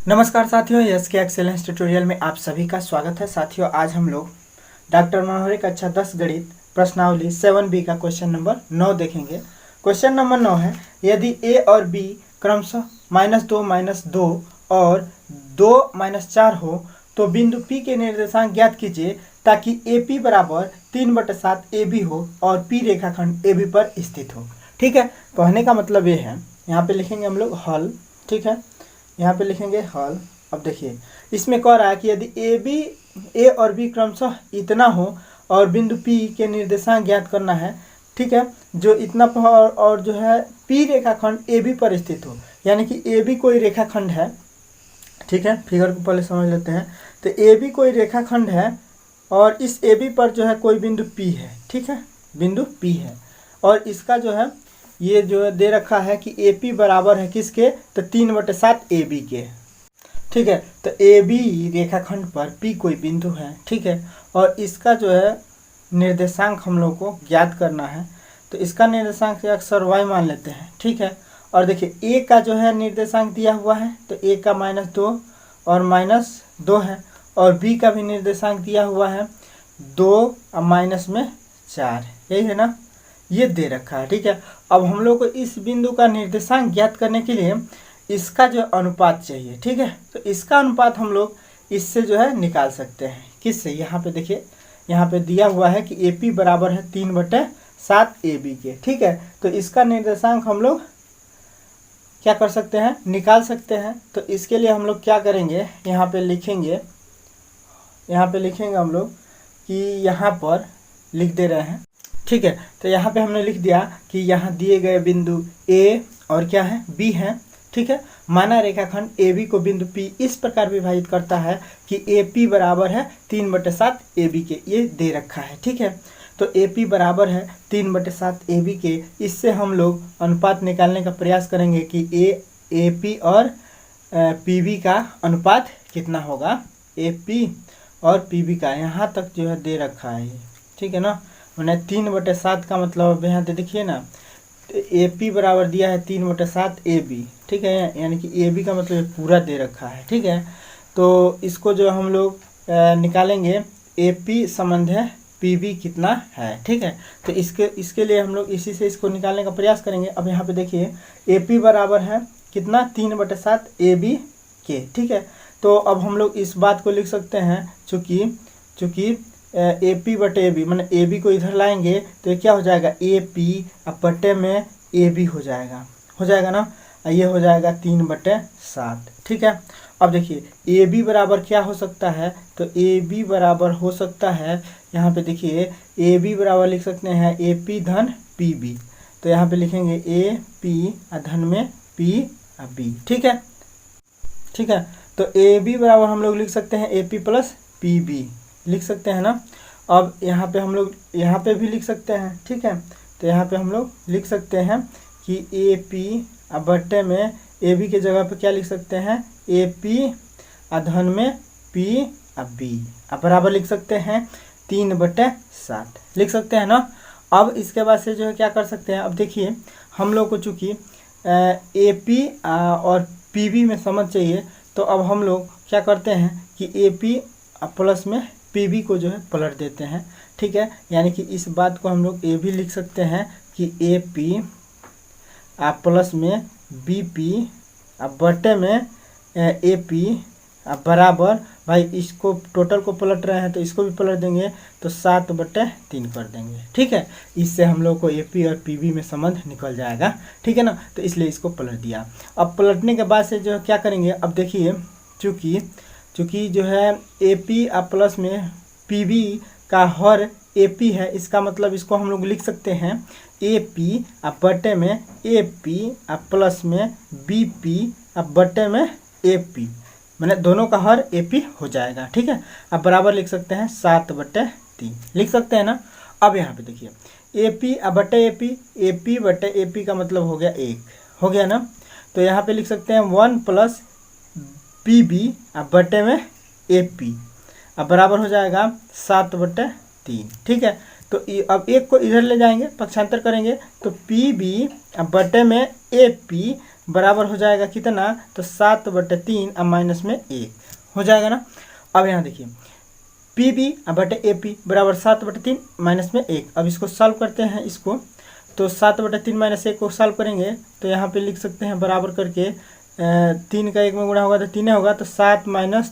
नमस्कार साथियों, यस के एक्सेलेंस ट्यूटोरियल में आप सभी का स्वागत है। साथियों, आज हम लोग डॉक्टर मनोहर कक्षा 10 गणित प्रश्नावली 7B का क्वेश्चन नंबर 9 देखेंगे। क्वेश्चन नंबर 9 है, यदि ए और बी क्रमशः -2 -2 और 2 -4 हो तो बिंदु P के निर्देशांक ज्ञात कीजिए ताकि AP बराबर 3/7 AB हो और P रेखाखंड AB पर स्थित हो। ठीक है, कहने का मतलब ये है, यहाँ पे लिखेंगे हम लोग हल। ठीक है, यहाँ पे लिखेंगे हल। अब देखिए, इसमें कह रहा है कि यदि ए और बी क्रमशः इतना हो और बिंदु P के निर्देशांक ज्ञात करना है। ठीक है, जो इतना और जो है P रेखाखंड AB पर स्थित हो, यानी कि AB कोई रेखाखंड है। ठीक है, फिगर को पहले समझ लेते हैं। तो AB कोई रेखाखंड है और इस AB पर जो है कोई बिंदु P है। ठीक है, बिंदु P है और इसका जो है ये जो दे रखा है कि AP बराबर है किसके, तो 3/7 AB के। ठीक है, तो AB रेखाखंड पर P कोई बिंदु है। ठीक है, और इसका जो है निर्देशांक हम लोग को ज्ञात करना है। तो इसका निर्देशांक अक्सर y मान लेते हैं। ठीक है, और देखिए A का जो है निर्देशांक दिया हुआ है, तो A का -2 और -2 है, और B का भी निर्देशांक दिया हुआ है 2 और -4, यही है ना, ये दे रखा है। ठीक है, अब हम लोग को इस बिंदु का निर्देशांक ज्ञात करने के लिए इसका जो अनुपात चाहिए। ठीक है, तो इसका अनुपात हम लोग इससे जो है निकाल सकते हैं। किससे? यहाँ पे देखिए, यहाँ पे दिया हुआ है कि AP बराबर है 3/7 AB के। ठीक है, तो इसका निर्देशांक हम लोग क्या कर सकते हैं, निकाल सकते हैं। तो इसके लिए हम लोग क्या करेंगे, यहाँ पे लिखेंगे हम लोग कि यहाँ पर लिख दे रहे हैं। ठीक है, तो यहाँ पे हमने लिख दिया कि यहाँ दिए गए बिंदु A और क्या है, B है। ठीक है, माना रेखाखंड AB को बिंदु P इस प्रकार विभाजित करता है कि AP बराबर है 3/7 AB के, ये दे रखा है। ठीक है, तो AP बराबर है 3/7 AB के। इससे हम लोग अनुपात निकालने का प्रयास करेंगे कि AP और PB का अनुपात कितना होगा। AP और PB का यहाँ तक जो है दे रखा है। ठीक है ना, मैंने 3/7 का मतलब अब यहाँ पे देखिए ना, AP बराबर दिया है 3/7 AB। ठीक है, यानी कि AB का मतलब पूरा दे रखा है। ठीक है, तो इसको जो हम लोग निकालेंगे, AP संबंध है PB कितना है। ठीक है, तो इसके लिए हम लोग इसी से इसको निकालने का प्रयास करेंगे। अब यहाँ पे देखिए AP बराबर है कितना, 3/7 AB के। ठीक है, तो अब हम लोग इस बात को लिख सकते हैं, चूँकि AP/AB मैंने AB को इधर लाएंगे तो ये क्या हो जाएगा, AP अब बटे में AB हो जाएगा ना, ये हो जाएगा 3/7। ठीक है, अब देखिए AB बराबर क्या हो सकता है, तो AB बराबर हो सकता है, यहाँ पे देखिए AB बराबर लिख सकते हैं AP धन PB। तो यहाँ पे लिखेंगे AP धन में PB। ठीक है, तो AB बराबर हम लोग लिख सकते हैं AP + PB लिख सकते हैं ना। अब यहाँ पे हम लोग यहाँ पे भी लिख सकते हैं। ठीक है, तो यहाँ पे हम लोग लिख सकते हैं कि AP बटे में AB के जगह पे क्या लिख सकते हैं, AP धन में PB बराबर लिख सकते हैं 3/7 लिख सकते हैं ना। अब इसके बाद से जो है क्या कर सकते हैं, अब देखिए हम लोग को चूँकि AP और PB में समझ चाहिए, तो अब हम लोग क्या करते हैं कि AP प्लस में PB को जो है पलट देते हैं। ठीक है, यानी कि इस बात को हम लोग ये भी लिख सकते हैं कि AP प्लस में BP बटे में AP बराबर, भाई इसको टोटल को पलट रहे हैं तो इसको भी पलट देंगे, तो 7/3 कर देंगे। ठीक है, इससे हम लोग को AP और PB में संबंध निकल जाएगा। ठीक है ना, तो इसलिए इसको पलट दिया। अब पलटने के बाद से जो है क्या करेंगे, अब देखिए चूँकि जो है AP प्लस में PB का हर AP है, इसका मतलब इसको हम लोग लिख सकते हैं AP बटे में AP प्लस में BP बटे में AP, मैंने दोनों का हर AP हो जाएगा। ठीक है, अब बराबर लिख सकते हैं 7/3 लिख सकते हैं ना। अब यहाँ पे देखिए AP बटे AP बटे AP का मतलब हो गया 1, हो गया ना। तो यहाँ पे लिख सकते हैं 1 + PB बटे में AP बराबर हो जाएगा 7/3। ठीक है, तो अब एक को इधर ले जाएंगे, पक्षांतर करेंगे, तो PB बटे में AP बराबर हो जाएगा कितना, तो 7/3 अब माइनस में 1 हो जाएगा ना। अब यहाँ देखिए पी बी बटे ए पी बराबर 7/3 माइनस में 1। अब इसको सॉल्व करते हैं इसको, तो 7/3 माइनस 1 को सॉल्व करेंगे तो यहाँ पे लिख सकते हैं बराबर करके 3 का 1 में गुणा होगा तो 3 होगा, तो 7 -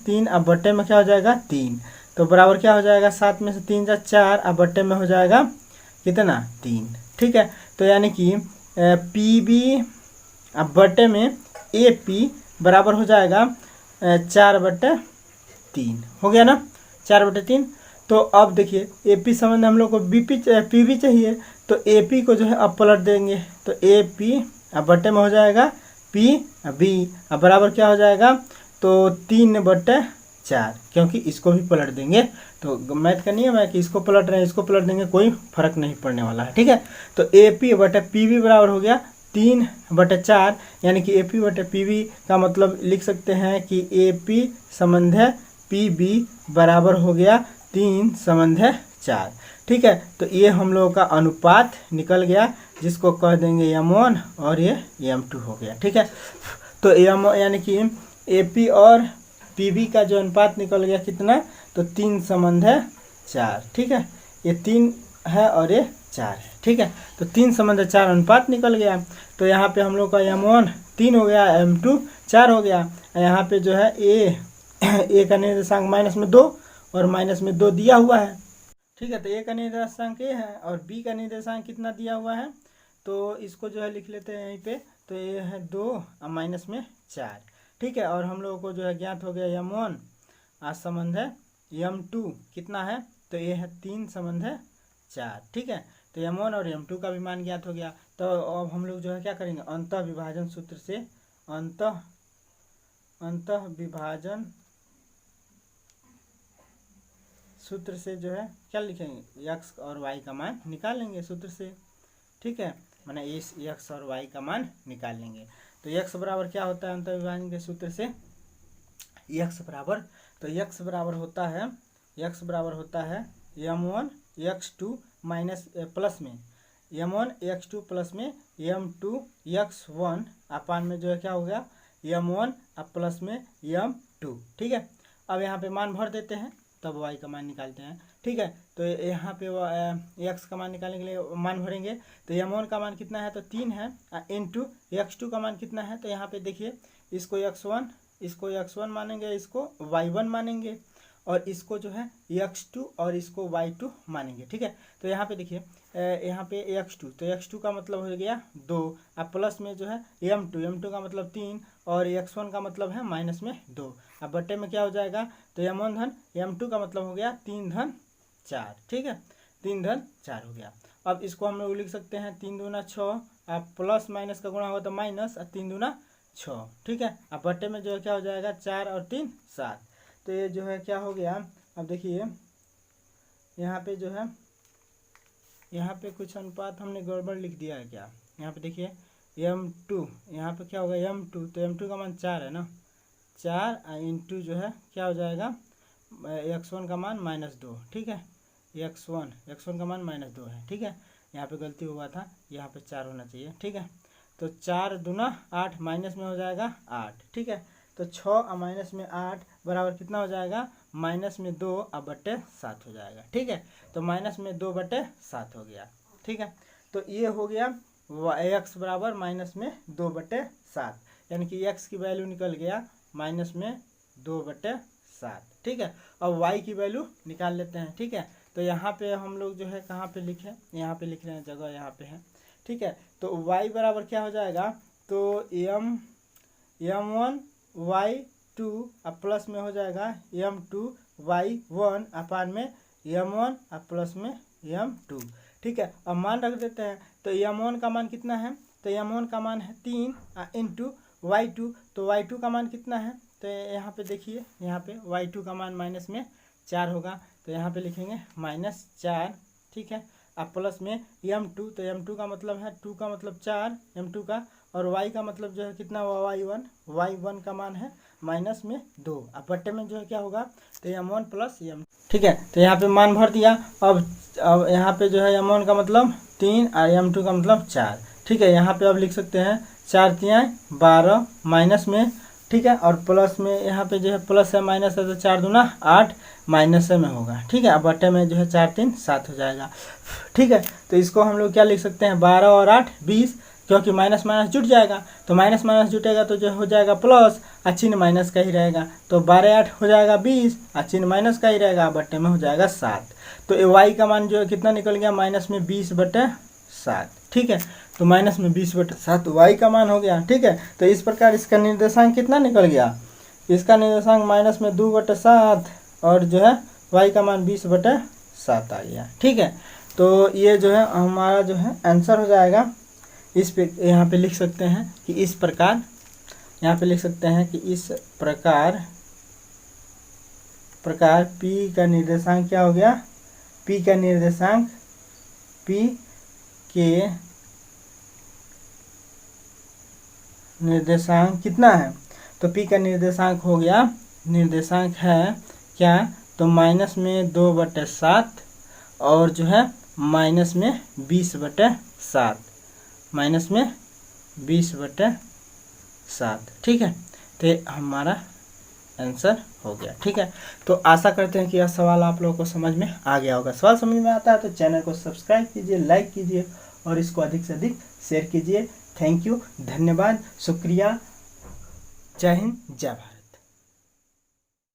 3 अब बटे में क्या हो जाएगा 3, तो बराबर क्या हो जाएगा 7 में से 3 जा 4 अब बटे में हो जाएगा कितना 3। ठीक है, तो यानी कि पी बी अब बटे में ए पी बराबर हो जाएगा 4/3 हो गया ना, 4/3। तो अब देखिए ए पी संबंध हम लोग को पी बी चाहिए, तो ए पी को जो है अब पलट देंगे, तो ए पी अब बटे में हो जाएगा पी बी अब बराबर क्या हो जाएगा, तो 3/4, क्योंकि इसको भी पलट देंगे। तो मैथ का नियम है कि इसको पलट रहे हैं इसको पलट देंगे, कोई फर्क नहीं पड़ने वाला है। ठीक है, तो ए पी बटे पी बी बराबर हो गया 3/4, यानी कि ए पी बटे पी बी का मतलब लिख सकते हैं कि ए पी संबंध है पी बी बराबर हो गया 3/4। ठीक है, तो ये हम लोगों का अनुपात निकल गया, जिसको कह देंगे m1 और ये m2 हो गया। ठीक है, तो यानी कि ए पी और पी बी का जो अनुपात निकल गया कितना, तो 3/4। ठीक है, ये 3 है और ये 4 है। ठीक है, तो 3/4 अनुपात निकल गया। तो यहाँ पे हम लोग का m1 3 हो गया, m2 4 हो गया। यहाँ पे जो है ए का निर्देशांक -2 और -2 दिया हुआ है। ठीक है, तो ए का निर्देशांक ए है और बी का निर्देशांक कितना दिया हुआ है, तो इसको जो है लिख लेते हैं यहीं पे, तो ये है 2 और -4। ठीक है, और हम लोगों को जो है ज्ञात हो गया m1 आज संबंध है m2 कितना है, तो ये है 3/4। ठीक है, तो m1 और m2 का भी मान ज्ञात हो गया। तो अब हम लोग जो है क्या करेंगे, अंतः विभाजन सूत्र से अंतः विभाजन सूत्र से जो है क्या लिखेंगे, x और y का मान निकालेंगे सूत्र से। ठीक है, माने इस x और y का मान निकाल लेंगे। तो x बराबर क्या होता है अंतः विभाजन के सूत्र से, x बराबर होता है m1 x2 प्लस में m1 x2 प्लस में m2 x1 अपान में जो है क्या हो गया m1 अब प्लस में m2। ठीक है, अब यहाँ पे मान भर देते हैं तब y का मान निकालते हैं। ठीक है, तो यहाँ पे x का मान निकालने के लिए मान भरेंगे, तो m1 का मान कितना है, तो 3 है, इंटू x2 का मान कितना है, तो यहाँ पे देखिए इसको x1 मानेंगे, इसको y1 मानेंगे और इसको जो है x2 और इसको y2 मानेंगे। ठीक है, तो यहाँ पे देखिए यहाँ पे x2, तो x2 का मतलब हो गया 2, अब प्लस में जो है m2 का मतलब 3 और x1 का मतलब है -2, अब बट्टे में क्या हो जाएगा, तो m1 धन m2 का मतलब हो गया 3/4। ठीक है, 3/4 हो गया। अब इसको हम लोग लिख सकते हैं 3 दूना 6, अब प्लस माइनस का गुणा होगा तो माइनस, और 3 दूना 6। ठीक है, अब बट्टे में जो है क्या हो जाएगा 4 और 3 7, तो ये जो है क्या हो गया। अब देखिए यहाँ पे जो है यहाँ पे कुछ अनुपात हमने गड़बड़ लिख दिया है क्या, यहाँ पे देखिए m2 यहाँ पे क्या होगा m2, तो m2 का मान 4 है ना, 4 इंटू जो है क्या हो जाएगा x1 का मान -2। ठीक है, x1 का मान -2 है। ठीक है, यहाँ पे गलती हुआ था, यहाँ पे 4 होना चाहिए। ठीक है, तो 4 दूना 8 माइनस में हो जाएगा 8। ठीक है, तो 6 और माइनस में 8 बराबर कितना हो जाएगा, -2 अब बट्टे 7 हो जाएगा। ठीक है, तो -2 बट्टे 7 हो गया। ठीक है, तो ये हो गया x बराबर -2 बट्टे 7, यानी कि x की वैल्यू निकल गया -2 बट्टे 7। ठीक है, अब y की वैल्यू निकाल लेते हैं। ठीक है, तो यहाँ पे हम लोग जो है कहाँ पे लिखे, यहाँ पे लिख रहे हैं, जगह यहाँ पे है। ठीक है, तो y बराबर क्या हो जाएगा, तो m1 y2 अब प्लस में हो जाएगा m2 y1 अपान में m1 अब प्लस में m2। ठीक है, अब मान रख देते हैं, तो m1 का मान कितना है, तो m1 का मान है 3 इंटू y2, तो y2 का मान कितना है, तो यहाँ पे देखिए यहाँ पे y2 का मान -4 होगा, तो यहाँ पे लिखेंगे -4। ठीक है, अब प्लस में m2, तो m2 का मतलब है 2 का मतलब 4 m2 का, और y का मतलब जो है कितना हुआ y1 का मान है -2, अब बट्टे में जो है क्या होगा, तो m1 प्लस m। ठीक है, तो यहाँ पे मान भर दिया। अब यहाँ पे जो है m1 का मतलब 3 और m2 का मतलब 4। ठीक है, यहाँ पे अब लिख सकते हैं 4 तियाँ 12 माइनस में, ठीक है, और प्लस में यहाँ पे जो है प्लस है माइनस है तो 4 दूना 8 माइनस में होगा, ठीक है। अब बटे में जो है 4 3 7 हो जाएगा, ठीक है। तो इसको हम लोग क्या लिख सकते हैं 12 और 8 20, क्योंकि माइनस माइनस जुट जाएगा, तो माइनस माइनस जुटेगा तो जो हो जाएगा प्लस, चिन्ह माइनस का ही रहेगा, तो 12 8 हो जाएगा 20, चिन्ह माइनस का ही रहेगा, बट्टे में हो जाएगा 7। तो वाई का मान जो है कितना निकल गया माइनस में 20/7, ठीक है। तो माइनस में 20/7 वाई का मान हो गया, ठीक है। तो इस प्रकार इसका निर्देशांक कितना निकल गया, इसका निर्देशांक माइनस में 2/7 और जो है वाई का मान 20/7 आ गया, ठीक है। तो ये जो है हमारा जो है आंसर हो जाएगा। इस पे यहाँ पे लिख सकते हैं कि इस प्रकार, यहाँ पे लिख सकते हैं कि इस प्रकार P का निर्देशांक क्या हो गया, P का निर्देशांक, P के निर्देशांक कितना है, तो P का निर्देशांक हो गया, निर्देशांक है क्या, तो माइनस में 2/7 और जो है माइनस में 20/7, माइनस में 20/7, ठीक है। तो हमारा आंसर हो गया, ठीक है। तो आशा करते हैं कि यह सवाल आप लोगों को समझ में आ गया होगा। सवाल समझ में आता है तो चैनल को सब्सक्राइब कीजिए, लाइक कीजिए और इसको अधिक से अधिक शेयर कीजिए। थैंक यू, धन्यवाद, शुक्रिया, जय हिंद, जय भारत।